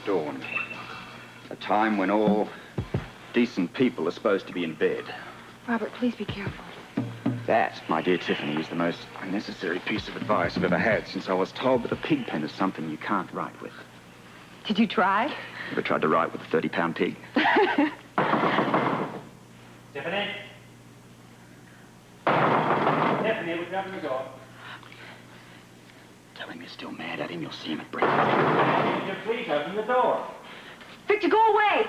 dawn. A time when all decent people are supposed to be in bed. Robert, please be careful. That, my dear Tiffany, is the most unnecessary piece of advice I've ever had since I was told that a pig pen is something you can't write with. Did you try? Ever tried to write with a 30-pound pig? Tiffany? Tiffany, would you open the door? Tell him you're still mad at him. You'll see him at breakfast. Would you please open the door? Victor, go away!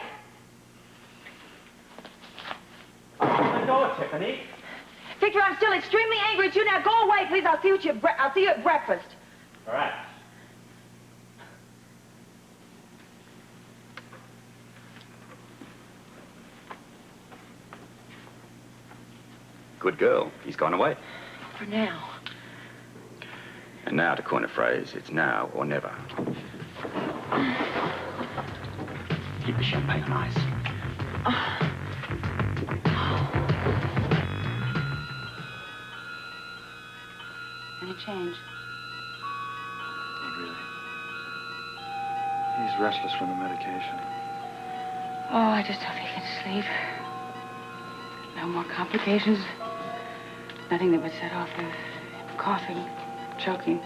Open the door, Tiffany. Victor, I'm still extremely angry at you. Now go away, please. I'll see you at breakfast. All right. Good girl. He's gone away. For now. And now, to coin a phrase, it's now or never. Keep the champagne on ice. Any change? Not really. He's restless from the medication. Oh, I just hope he can sleep. No more complications. Nothing that would set off him coughing, choking.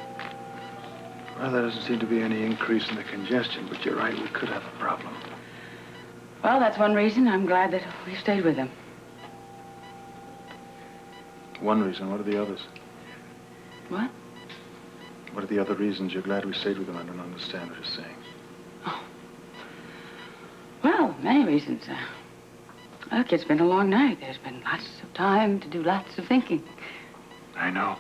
Well, there doesn't seem to be any increase in the congestion, but you're right, we could have a problem. Well, that's one reason I'm glad that we stayed with him. One reason. What are the others? What? What are the other reasons you're glad we stayed with him? I don't understand what you're saying. Oh. Well, many reasons. Look, it's been a long night. There's been lots of time to do lots of thinking. I know.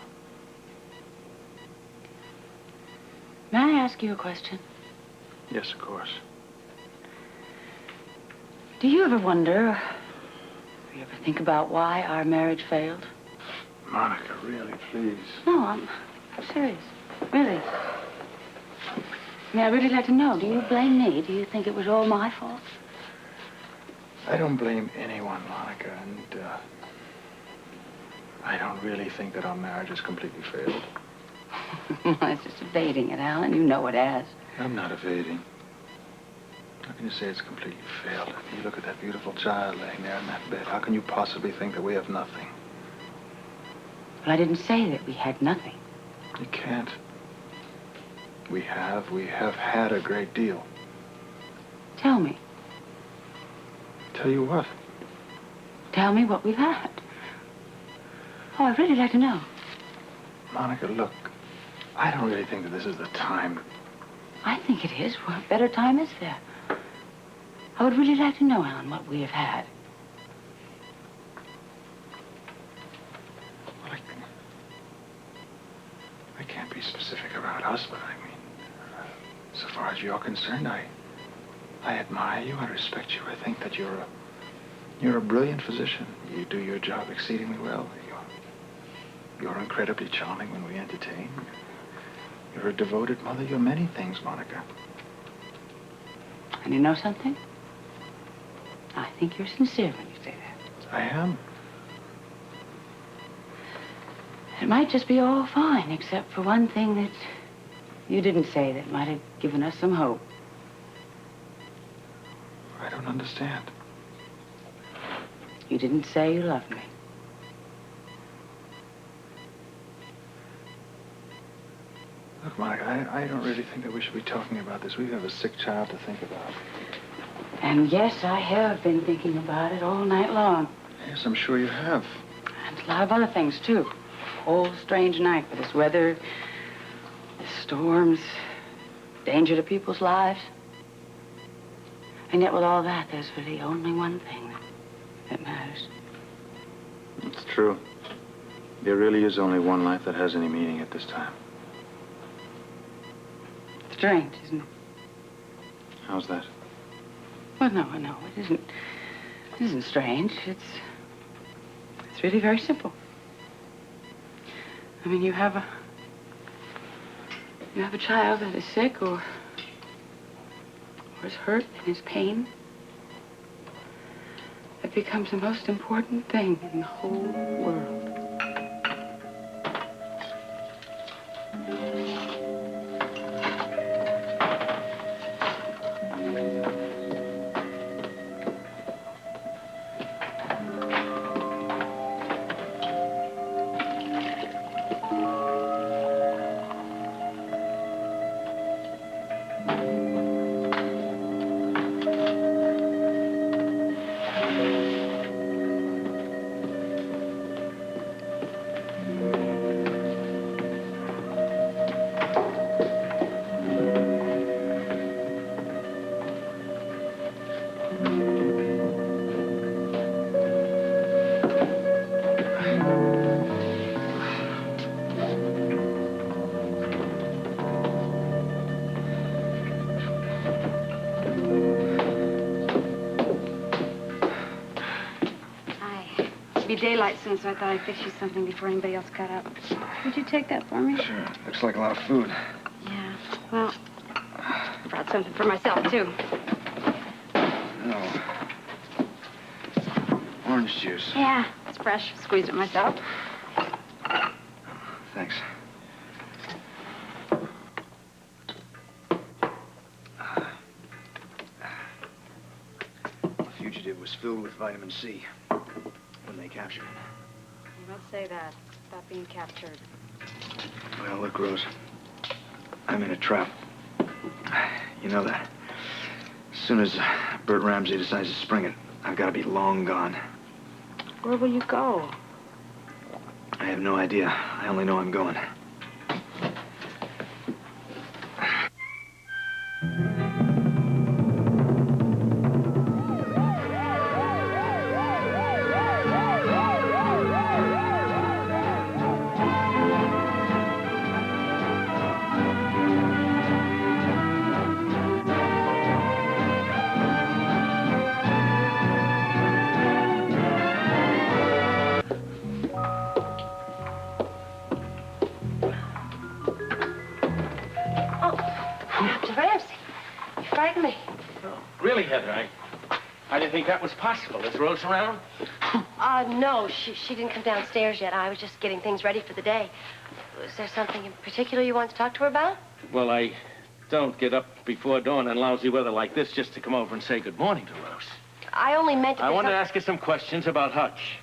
May I ask you a question? Yes, of course. Do you ever wonder, do you ever think about why our marriage failed? Monica, really, please. No, I'm serious. Really. I mean, I'd really like to know. Do you blame me? Do you think it was all my fault? I don't blame anyone, Monica, and I don't really think that our marriage has completely failed. It's just evading it, Alan. You know it has. I'm not evading. How can you say it's completely failed? You look at that beautiful child laying there in that bed. How can you possibly think that we have nothing? Well, I didn't say that we had nothing. You can't. We have had a great deal. Tell me. Tell you what? Tell me what we've had. Oh, I'd really like to know. Monica, look, I don't really think that this is the time. I think it is. What better time is there? I would really like to know, Alan, what we have had. Well, I can't be specific about us, but I mean, so far as you're concerned, I admire you, I respect you. I think that you're a brilliant physician. You do your job exceedingly well. You're incredibly charming when we entertain. You're a devoted mother. You're many things, Monica. And you know something? I think you're sincere when you say that. I am. It might just be all fine, except for one thing that you didn't say that might have given us some hope. I don't understand. You didn't say you loved me. Look, Monica, I don't really think that we should be talking about this. We have a sick child to think about. And yes, I have been thinking about it all night long. Yes, I'm sure you have. And a lot of other things, too. Whole strange night with this weather, the storms, danger to people's lives. And yet with all that, there's really only one thing that matters. It's true. There really is only one life that has any meaning at this time. Strange, isn't it? How's that? Well, no, it isn't strange. It's really very simple. I mean, you have a child that is sick or is hurt and is pain. It becomes the most important thing in the whole world. be daylight soon, so I thought I'd fix you something before anybody else got up. Would you take that for me? Sure. Looks like a lot of food. Yeah. Well, I brought something for myself, too. Oh. Orange juice. Yeah, it's fresh. Squeezed it myself. Thanks. The fugitive was filled with vitamin C when they captured him. You don't say that. About being captured. Well, look, Rose. I'm in a trap. You know that. As soon as Bert Ramsey decides to spring it, I've got to be long gone. Where will you go? I have no idea. I only know I'm going. Really, Heather, I didn't think that was possible. Is Rose around? No, she didn't come downstairs yet. I was just getting things ready for the day. Was there something in particular you want to talk to her about? Well, I don't get up before dawn in lousy weather like this just to come over and say good morning to Rose. I only meant to... I want to ask you some questions about Hutch.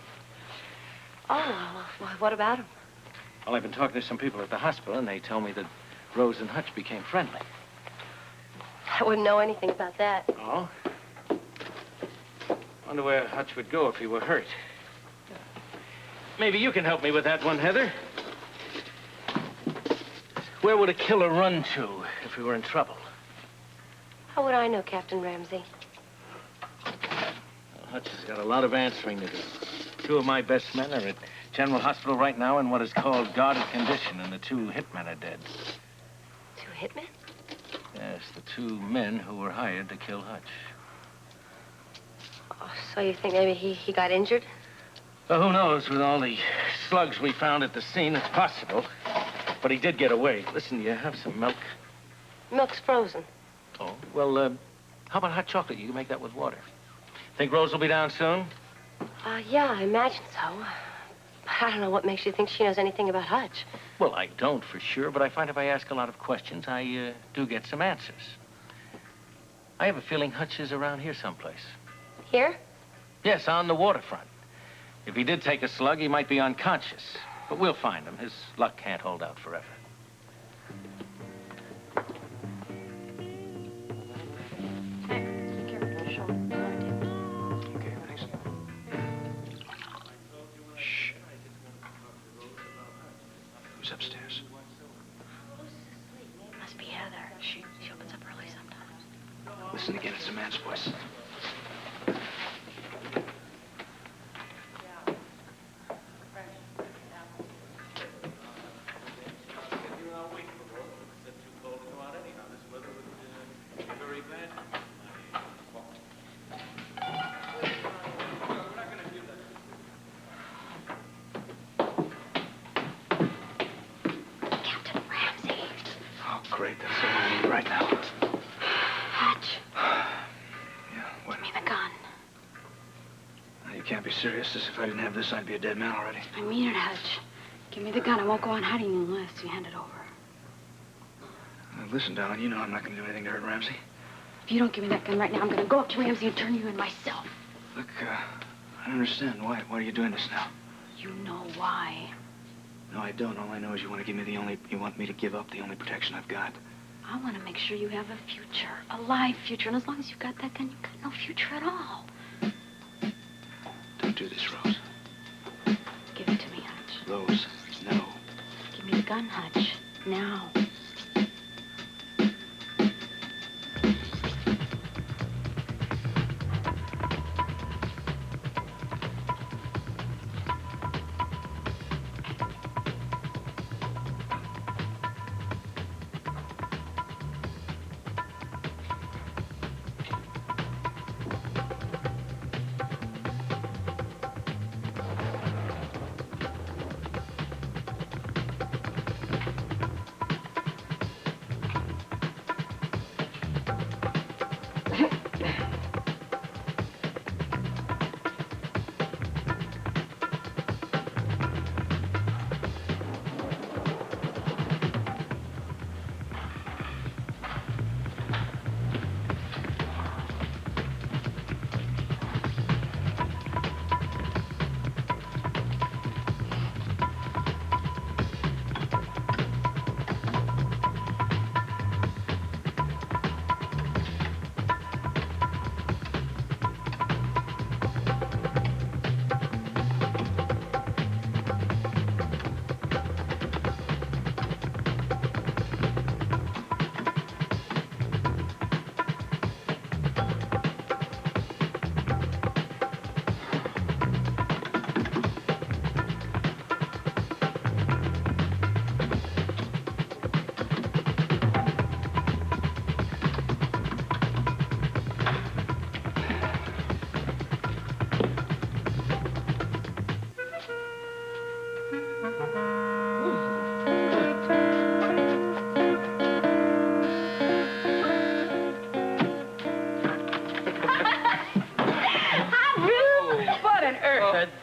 Oh, well, what about him? Well, I've been talking to some people at the hospital, and they tell me that Rose and Hutch became friendly. I wouldn't know anything about that. Oh? Wonder where Hutch would go if he were hurt. Maybe you can help me with that one, Heather. Where would a killer run to if he were in trouble? How would I know, Captain Ramsey? Well, Hutch has got a lot of answering to do. Two of my best men are at General Hospital right now in what is called guarded condition, and the two hitmen are dead. Two hitmen? Yes, the two men who were hired to kill Hutch. Oh, so you think maybe he got injured? Well, who knows? With all the slugs we found at the scene, it's possible. But he did get away. Listen, do you have some milk? Milk's frozen. Oh, well, how about hot chocolate? You can make that with water. Think Rose will be down soon? Yeah, I imagine so. But I don't know what makes you think she knows anything about Hutch. Well, I don't for sure, but I find if I ask a lot of questions, I do get some answers. I have a feeling Hutch is around here someplace. Here? Yes, on the waterfront. If he did take a slug, he might be unconscious. But we'll find him. His luck can't hold out forever. Okay, thanks. Shh. Who's upstairs? Must be Heather. She opens up early sometimes. Listen again, it's a man's voice. Great, that's all I need right now. Hutch. Yeah, what? Give me the gun. Now, you can't be serious. As if I didn't have this, I'd be a dead man already. I mean it, Hutch. Give me the gun. I won't go on hiding unless you hand it over. Listen, darling, you know I'm not going to do anything to hurt Ramsey. If you don't give me that gun right now, I'm going to go up to Ramsey and turn you in myself. Look, I don't understand. Why are you doing this now? You know why. No, I don't. All I know is you want to give me you want me to give up the only protection I've got. I want to make sure you have a future, a live future. And as long as you've got that gun, you've got no future at all. Don't do this, Rose. Give it to me, Hutch. Rose, no. Give me the gun, Hutch. Now.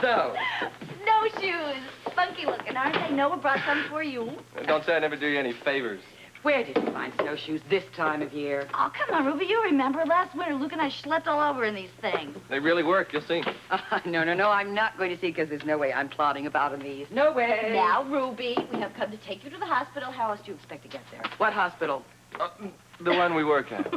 those? Snowshoes. Funky looking, aren't they? Noah brought some for you. Don't say I never do you any favors. Where did you find snowshoes this time of year? Oh, come on, Ruby. You remember last winter, Luke and I schlepped all over in these things. They really work, you'll see. No, I'm not going to see because there's no way I'm plodding about in these. No way. Now, Ruby, we have come to take you to the hospital. How else do you expect to get there? What hospital? The one we work at.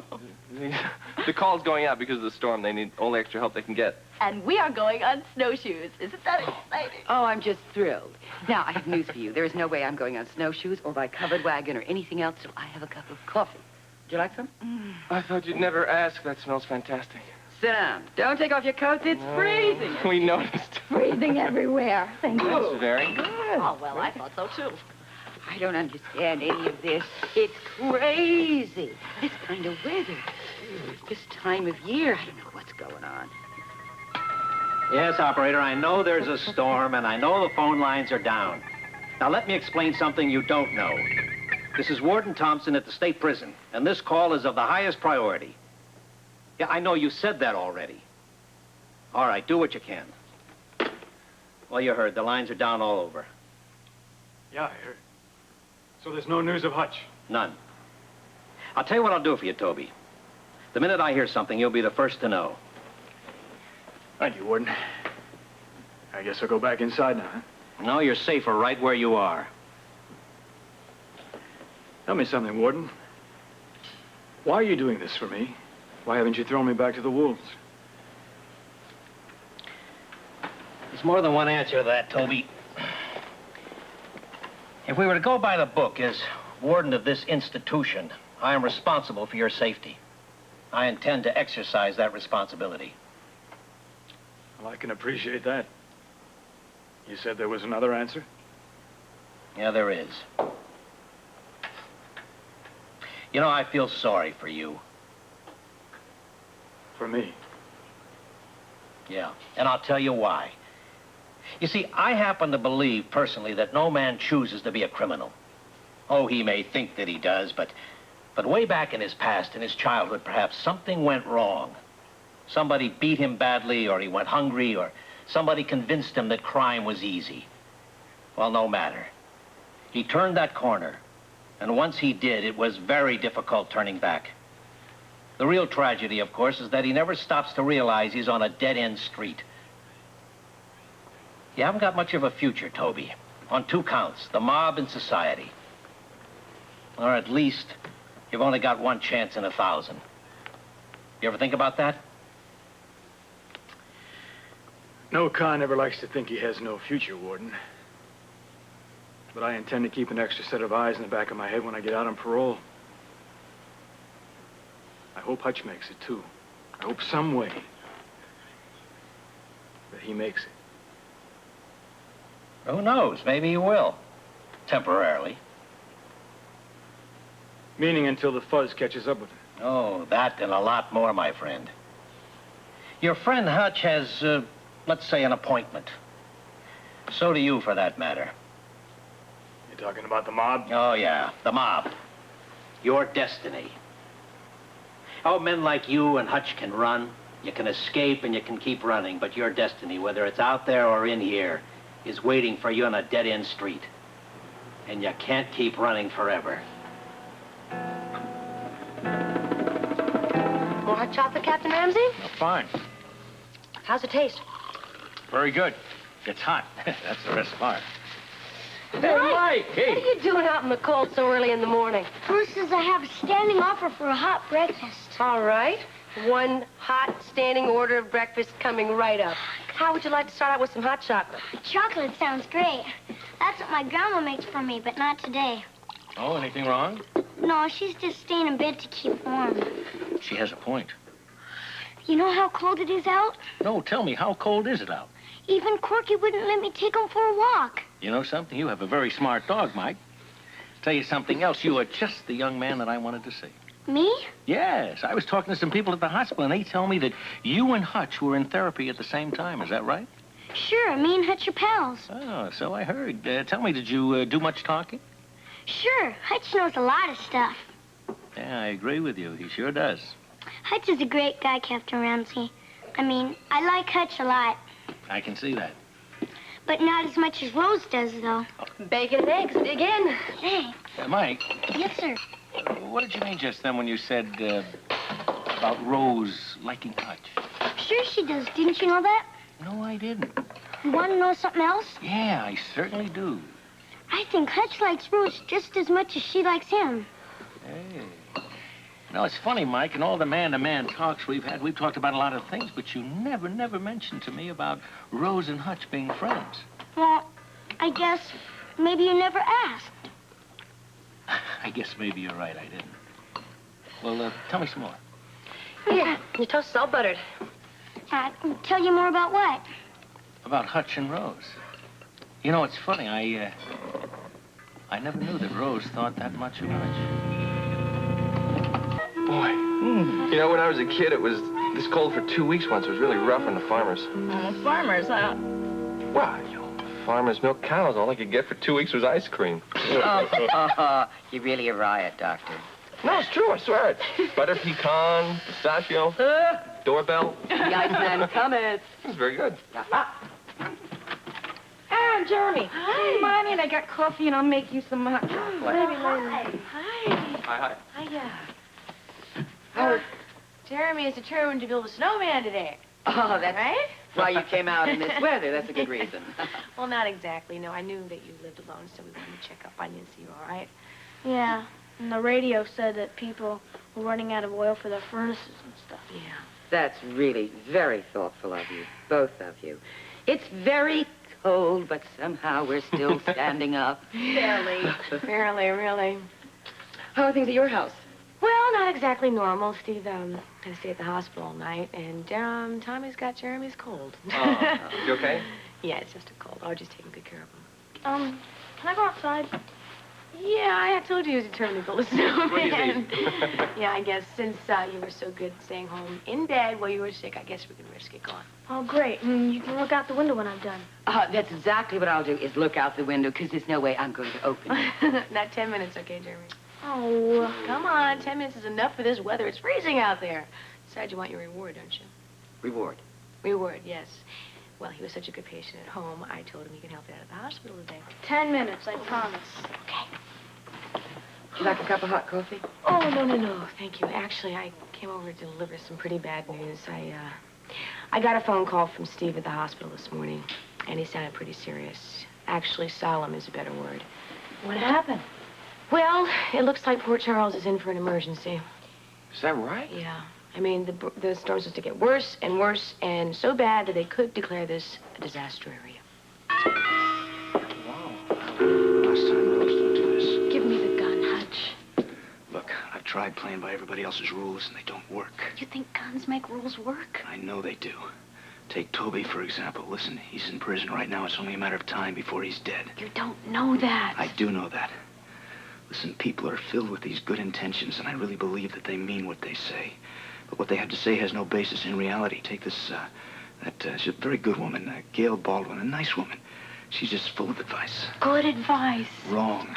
The call's going out because of the storm. They need all the extra help they can get. And we are going on snowshoes. Isn't that exciting? Oh, I'm just thrilled. Now, I have news for you. There is no way I'm going on snowshoes or by covered wagon or anything else till I have a cup of coffee. Would you like some? I thought you'd never ask. That smells fantastic. Sit down. Don't take off your coats. It's freezing. We noticed. Freezing everywhere. Thank you. That's very good. Oh, well, I thought so, too. I don't understand any of this. It's crazy. This kind of weather. This time of year. I don't know what's going on. Yes, operator, I know there's a storm, and I know the phone lines are down. Now, let me explain something you don't know. This is Warden Thompson at the state prison, and this call is of the highest priority. Yeah, I know you said that already. All right, do what you can. Well, you heard. The lines are down all over. Yeah, I heard. So there's no news of Hutch? None. I'll tell you what I'll do for you, Toby. The minute I hear something, you'll be the first to know. Thank you, Warden. I guess I'll go back inside now, huh? No, you're safer right where you are. Tell me something, Warden. Why are you doing this for me? Why haven't you thrown me back to the wolves? There's more than one answer to that, Toby. If we were to go by the book, as warden of this institution, I am responsible for your safety. I intend to exercise that responsibility. Well, I can appreciate that. You said there was another answer? Yeah, there is. You know, I feel sorry for you. For me? Yeah, and I'll tell you why. You see, I happen to believe, personally, that no man chooses to be a criminal. Oh, he may think that he does, but way back in his past, in his childhood, perhaps, something went wrong. Somebody beat him badly, or he went hungry, or somebody convinced him that crime was easy. Well, no matter. He turned that corner, and once he did, it was very difficult turning back. The real tragedy, of course, is that he never stops to realize he's on a dead-end street. You haven't got much of a future, Toby. On two counts, the mob and society. Or at least, you've only got one chance in 1,000. You ever think about that? No con ever likes to think he has no future, Warden. But I intend to keep an extra set of eyes in the back of my head when I get out on parole. I hope Hutch makes it, too. I hope some way that he makes it. Who knows? Maybe he will. Temporarily. Meaning until the fuzz catches up with him. Oh, that and a lot more, my friend. Your friend Hutch has, let's say, an appointment. So do you, for that matter. You talking about the mob? Oh, yeah, the mob. Your destiny. Oh, men like you and Hutch can run. You can escape and you can keep running, but your destiny, whether it's out there or in here, is waiting for you on a dead-end street. And you can't keep running forever. More hot chocolate, Captain Ramsey? Fine. How's it taste? Very good. It's hot. That's the best part. Hey, Mike! Hey! What are you doing out in the cold so early in the morning? Bruce says I have a standing offer for a hot breakfast. All right. One hot standing order of breakfast coming right up. How would you like to start out with some hot chocolate? Chocolate sounds great. That's what my grandma makes for me, but not today. Oh, anything wrong? No, she's just staying in bed to keep warm. She has a point. You know how cold it is out? No, tell me, how cold is it out? Even Corky wouldn't let me take him for a walk. You know something? You have a very smart dog, Mike. Tell you something else. You are just the young man that I wanted to see. Me? Yes. I was talking to some people at the hospital, and they tell me that you and Hutch were in therapy at the same time. Is that right? Sure, me and Hutch are pals. Oh, so I heard. Tell me, did you do much talking? Sure, Hutch knows a lot of stuff. Yeah, I agree with you. He sure does. Hutch is a great guy, Captain Ramsey. I mean, I like Hutch a lot. I can see that. But not as much as Rose does, though. Bacon and eggs, dig in. Thanks. Mike, Yes, sir. what did you mean just then when you said about Rose liking Hutch? Sure she does. Didn't you know that? No, I didn't. You want to know something else? Yeah, I certainly do. I think Hutch likes Rose just as much as she likes him. Hey. No, it's funny, Mike, in all the man-to-man talks we've had, we've talked about a lot of things, but you never mentioned to me about Rose and Hutch being friends. Well, I guess maybe you never asked. I guess maybe you're right, I didn't. Well, tell me some more. Here, your toast is all buttered. Tell you more about what? About Hutch and Rose. You know, it's funny, I never knew that Rose thought that much of Hutch. Boy, you know, when I was a kid, it was this cold for 2 weeks once. It was really rough on the farmers. Farmers, huh? Well, you know, farmers milk cows. All I could get for 2 weeks was ice cream. You're really a riot, Doctor. No, it's true, I swear it. Butter pecan, pistachio, doorbell. The Iceman cometh. It was very good. Ah, Jeremy. Hi. Come on in. I got coffee, and I'll make you some hot chocolate. Maybe later. Hi. Hiya. Oh, Jeremy is determined to build a snowman today. Oh, that's right? why you came out in this weather. That's a good reason. Well, not exactly. No, I knew that you lived alone, so we wanted to check up on you and see you all right. Yeah, and the radio said that people were running out of oil for their furnaces and stuff. Yeah. That's really very thoughtful of you, both of you. It's very cold, but somehow we're still standing up. Barely. Barely, really. How are things at your house? Well, not exactly normal. Steve had to stay at the hospital all night, and Tommy's got Jeremy's cold. You okay? Yeah, it's just a cold. I'll just taking good care of him. Can I go outside? Yeah, I had told you he was determined to build a snowman. Crazy. Yeah, I guess since you were so good staying home in bed while you were sick, I guess we can risk it going. Oh, great. You can look out the window when I'm done. That's exactly what I'll do, is look out the window, because there's no way I'm going to open it. Not 10 minutes, okay, Jeremy? Oh. Come on, 10 minutes is enough for this weather. It's freezing out there. Besides, you want your reward, don't you? Reward. Reward, yes. Well, he was such a good patient at home, I told him he could help you out at the hospital today. 10 minutes, I promise. Okay. Would you like a cup of hot coffee? Oh, no, thank you. Actually, I came over to deliver some pretty bad news. I got a phone call from Steve at the hospital this morning, and he sounded pretty serious. Actually, solemn is a better word. What happened? Well, it looks like Port Charles is in for an emergency. Is that right? Yeah. I mean, the storm's supposed to get worse and worse, and so bad that they could declare this a disaster area. Wow. Last time, let's don't do this. Give me the gun, Hutch. Look, I've tried playing by everybody else's rules, and they don't work. You think guns make rules work? I know they do. Take Toby, for example. Listen, he's in prison right now. It's only a matter of time before he's dead. You don't know that. I do know that. Listen, people are filled with these good intentions, and I really believe that they mean what they say. But what they have to say has no basis in reality. Take this, she's a very good woman, Gail Baldwin, a nice woman. She's just full of advice. Good advice. Wrong.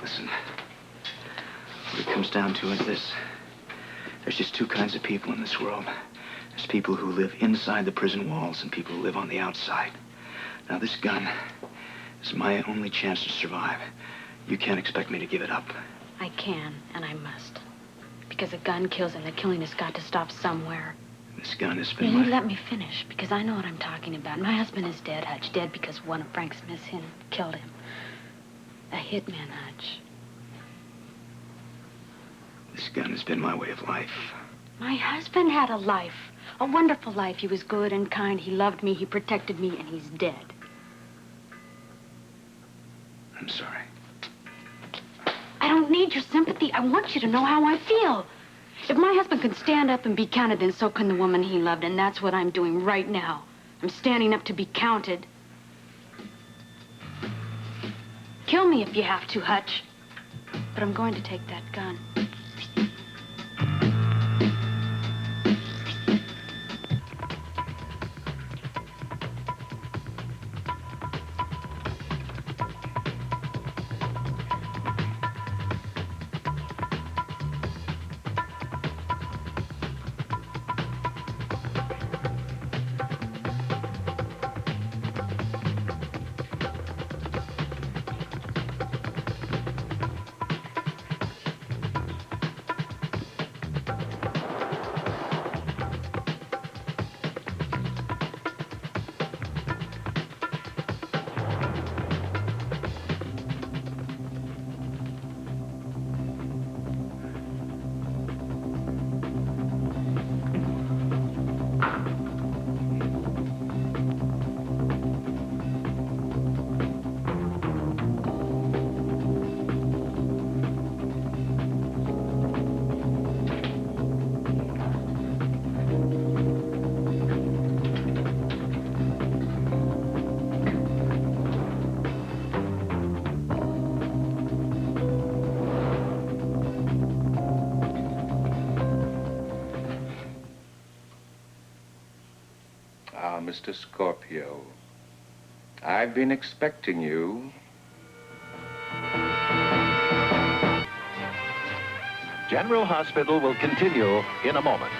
Listen, what it comes down to is this. There's just two kinds of people in this world. There's people who live inside the prison walls and people who live on the outside. Now, this gun is my only chance to survive. You can't expect me to give it up. I can, and I must. Because a gun kills, and the killing has got to stop somewhere. This gun has Will been you my... let me finish? Because I know what I'm talking about. My husband is dead, Hutch. Dead because one of Frank Smith's men killed him. A hitman, Hutch. This gun has been my way of life. My husband had a life. A wonderful life. He was good and kind. He loved me. He protected me, and he's dead. I'm sorry. I don't need your sympathy. I want you to know how I feel. If my husband could stand up and be counted, then so can the woman he loved, and that's what I'm doing right now. I'm standing up to be counted. Kill me if you have to, Hutch. But I'm going to take that gun. Mr. Scorpio, I've been expecting you. General Hospital will continue in a moment.